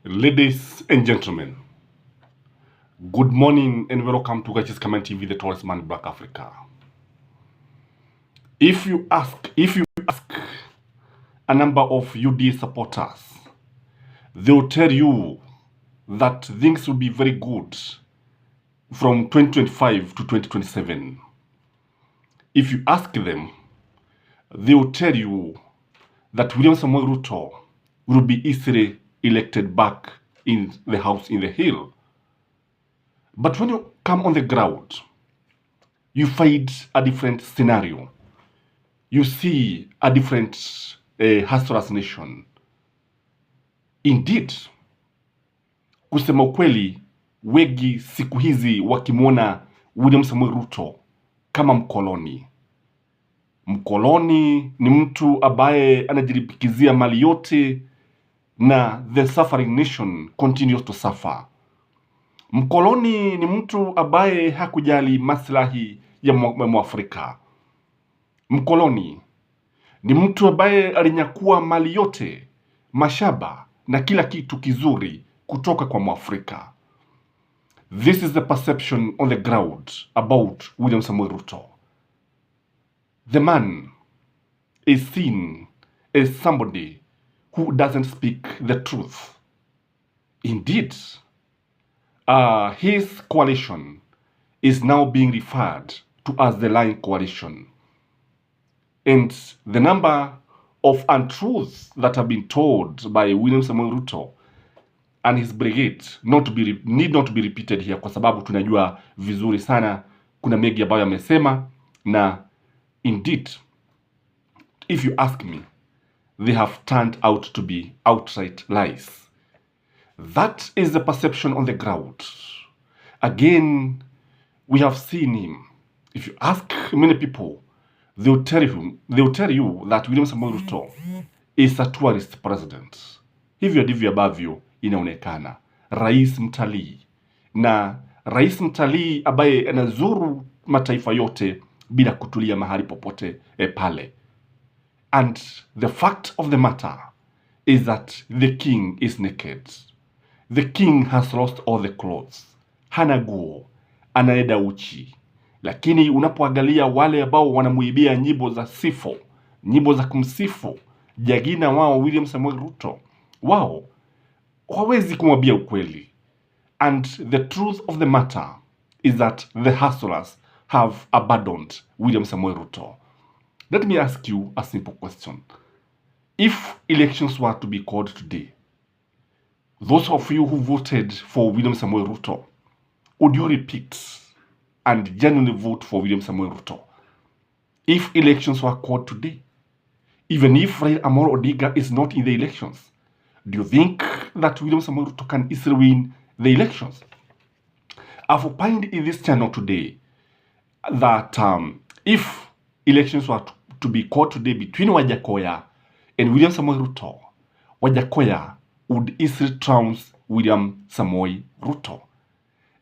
Ladies and gentlemen, good morning and welcome to Skyman TV, the tallest man in Black Africa. If you ask a number of UD supporters, they'll tell you that things will be very good from 2025 to 2027. If you ask them, they will tell you that William Samoei Ruto will be easily elected back in the House in the Hill. But when you come on the ground, you find a different scenario. You see a different Huslers nation. Indeed, kusema ukweli, wengi siku hizi wakimwona William Samoei Ruto kama mkoloni. Mkoloni ni mtu ambaye anajiribikizia mali yote na the suffering nation continues to suffer. Mkoloni ni mtu ambaye hakujali maslahi ya Mwafrika. Mkoloni ni mtu ambaye alinyakua mali yote, mashamba na kila kitu kizuri kutoka kwa Mwafrika. This is the perception on the ground about William Samoei Ruto. The man is seen as somebody who doesn't speak the truth. Indeed, his coalition is now being referred to as the lying coalition. And the number of untruths that have been told by William Samoei Ruto and his brigade need not to be repeated here, kwa sababu tunajua vizuri sana kuna mengi ambayo yamesema, na indeed, if you ask me, they have turned out to be outright lies. That is the perception on the ground. Again, we have seen him. If you ask many people, they will tell you that William Samoei Ruto is a tourist president. Hivyo ndivyo ambavyo inaonekana. Rais mtalii. Na rais mtalii ambaye anazuru mataifa yote bila kutulia mahali popote pale. And the fact of the matter is that the king is naked. The king has lost all the clothes. Hana nguo, anaenda uchi. Lakini unapoangalia wale ambao wanamuibia nyimbo za sifo, nyimbo za kumsifu jagina wao William Samoei Ruto, wao hawezi kumwambia ukweli. And the truth of the matter is that the Huslers have abandoned William Samoei Ruto. Let me ask you a simple question. If elections were to be called today, those of you who voted for William Samoei Ruto, would you repeat and genuinely vote for William Samoei Ruto? If elections were called today, even if Raila Amolo Odinga is not in the elections, do you think that William Samoei Ruto can easily win the elections? I've opined in this channel today that if elections were to be called today between Wajackoyah and William Samoei Ruto, Wajackoyah would easily trounce William Samoei Ruto.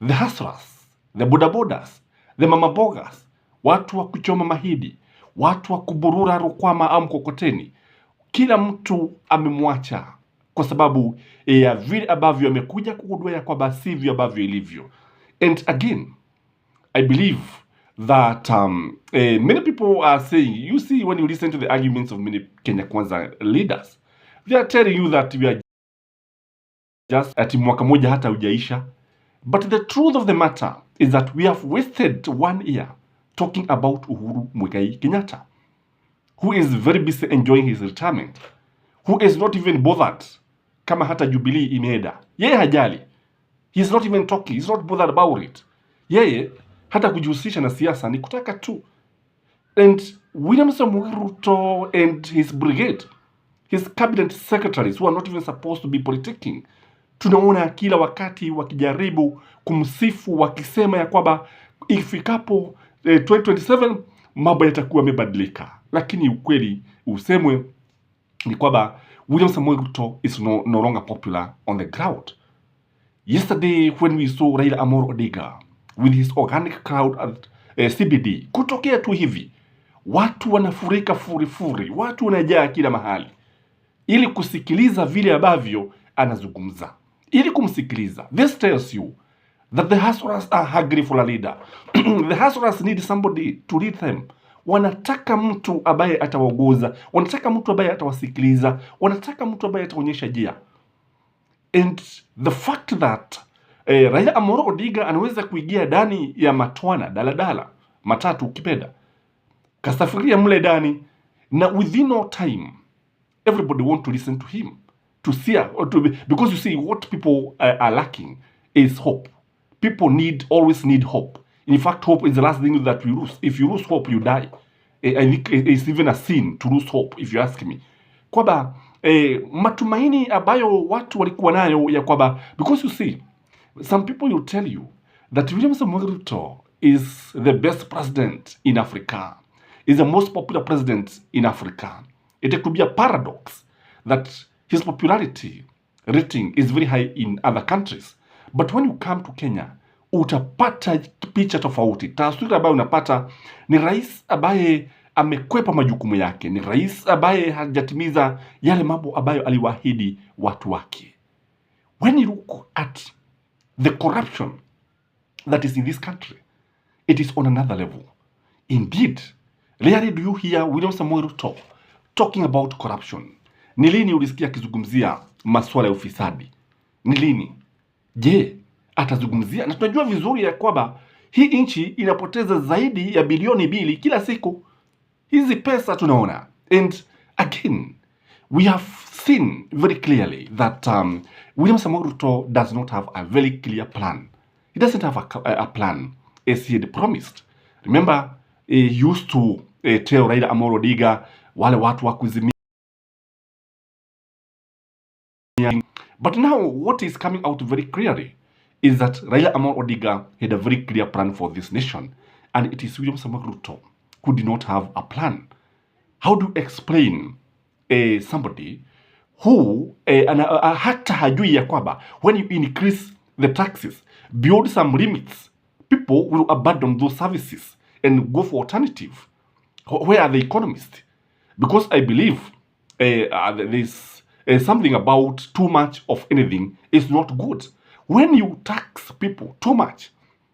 The Huslers, the bodabodas, the mama bogas, watu wa kuchoma mahidi, watu wa kuburura rukwama au mkokoteni, kila mtu amemwacha kwa sababu ya vile ambavyo amekuja kugundua kwamba sivyo ambavyo ilivyo. And again, I believe that many people are saying, you see, when you listen to the arguments of many Kenya Kwanza leaders, they are telling you that we are just ati mwaka moja hata hujaisha. But the truth of the matter is that we have wasted 1 year talking about Uhuru Muigai Kenyatta, who is very busy enjoying his retirement, who is not even bothered kama hata Jubilee imeenda. Yeye hajali. He's not even talking. He's not bothered about it. Yeye hata kujihusisha na siasa ni kutaka tu. And William Samoei Ruto and his brigade, his cabinet secretaries who are not even supposed to be politicking, tunaona kila wakati wakijaribu kumsifu, wakisema ya kwamba ifikapo 2027 mambo yatakuwa yamebadilika. Lakini ukweli usemwe ni kwamba William Samoei Ruto is no longer popular on the ground. Yesterday when we saw Raila Amolo Odinga with his organic crowd at CBD, kutokea tu hivi, watu wanafurika furifuri, watu wanajaa kila mahali ili kusikiliza vile ambavyo anazungumza. ili kumsikiliza. This tells you that the hustlers are hungry for a leader. The hustlers need somebody to lead them. Wanataka mtu ambaye atawaongoza, wanataka mtu ambaye atawasikiliza, wanataka mtu ambaye ataonyesha njia. And the fact that Raila Amolo Odinga anaweza kuingia ndani ya matwana, daladala, matatu ukipenda, kasafiria mle ndani, na within no time everybody want to listen to him, to see, because you see what people are lacking is hope. People always need hope. In fact, hope is the last thing that we lose. If you lose hope, you die. I think it's even a sin to lose hope, if you ask me. Kwamba matumaini ambayo watu walikuwa nayo ya kwamba, because you see, some people will tell you that William Samoei Ruto is the best president in Africa, is the most popular president in Africa. It could be a paradox that his popularity rating is very high in other countries. But when you come to Kenya, utapata picha tofauti. Taswira ambayo unapata ni rais ambaye amekwepa majukumu yake, ni rais ambaye hajatimiza yale mambo ambayo aliwaahidi watu wake. When you look at the corruption that is in this country, it is on another level. Indeed, rarely do you hear William Samoei Ruto talking about corruption. Ni lini ulisikia akizungumzia masuala ya ufisadi? Ni lini? Je, atazungumzia? Na tunajua vizuri ya kwamba hii nchi inapoteza zaidi ya bilioni 2 kila siku. Hizi pesa tunaona. And again, we have seen very clearly that William Samoei Ruto does not have a very clear plan. He doesn't have a plan as he had promised. Remember, he used to tell Raila Amolo Odinga wale watu wa kuzimia. But now what is coming out very clearly is that Raila Amolo Odinga had a very clear plan for this nation, and it is William Samoei Ruto who did not have a plan. How do you explain somebody who hata hajui ya kwamba when you increase the taxes beyond some limits, people will abandon those services and go for alternative? Where are the economists? Because I believe there's something about too much of anything is not good. When you tax people too much,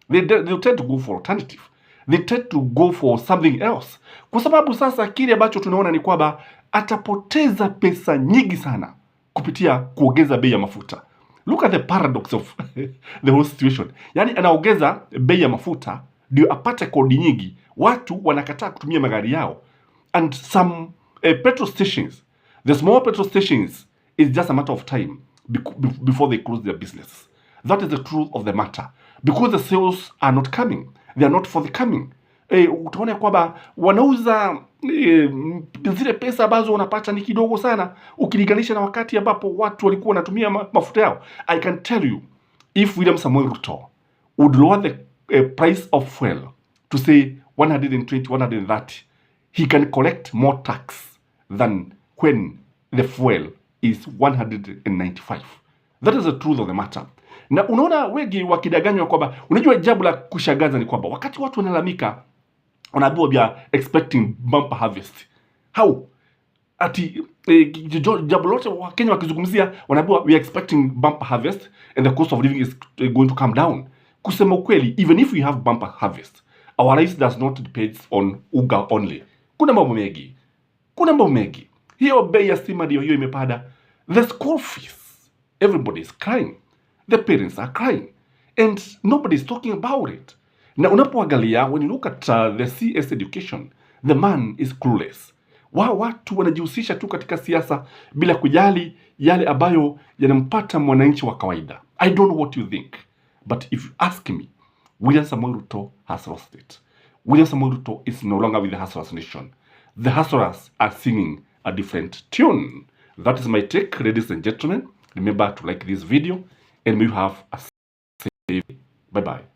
they tend to go for alternative. They tend to go for something else. Kwa sababu sasa kile ambacho tunaona ni kwamba atapoteza pesa nyingi sana kupitia kuongeza bei ya mafuta. Look at the paradox of the whole situation. Yani anaongeza bei ya mafuta ndio apate kodi nyingi. Watu wanakataa kutumia magari yao. And some petrol stations, the small petrol stations, is just a matter of time before they close their business. That is the truth of the matter. Because the sales are not coming. They are not forthcoming. Utaona kwamba wanauza zile pesa ambazo wanapata ni kidogo sana ukilinganisha na wakati ambapo watu walikuwa wanatumia mafuta yao. I can tell you, if William Samoei Ruto would lower the price of fuel to say 120, 130, he can collect more tax than when the fuel is 195. That is the truth of the matter. Na unaona wengi wakidanganywa kwamba, unajua jambo la kushangaza ni kwamba wakati watu wanalamika wanaambiwa we are expecting bumper harvest. How? Ati jambo lote wa Kenya wakizungumzia wanaambiwa we are expecting bumper harvest and the cost of living is going to come down. Kusema ukweli, even if we have bumper harvest, our life does not depend on uga only. Kuna mambo mengi. Hiyo bei ya stima ndio hiyo imepanda. The school fees, everybody is crying. The parents are crying. And nobody is talking about it. Na unapoangalia, when you look at the CS education, the man is clueless. Watu wanajihusisha tu katika siasa bila kujali yale ambayo yanampata mwananchi wa kawaida. I don't know what you think. But if you ask me, William Samoei Ruto has lost it. William Samoei Ruto is no longer with the Hustlers nation. The Hustlers are singing a different tune. That is my take, ladies and gentlemen. Remember to like this video and may you have a safe day. Bye-bye.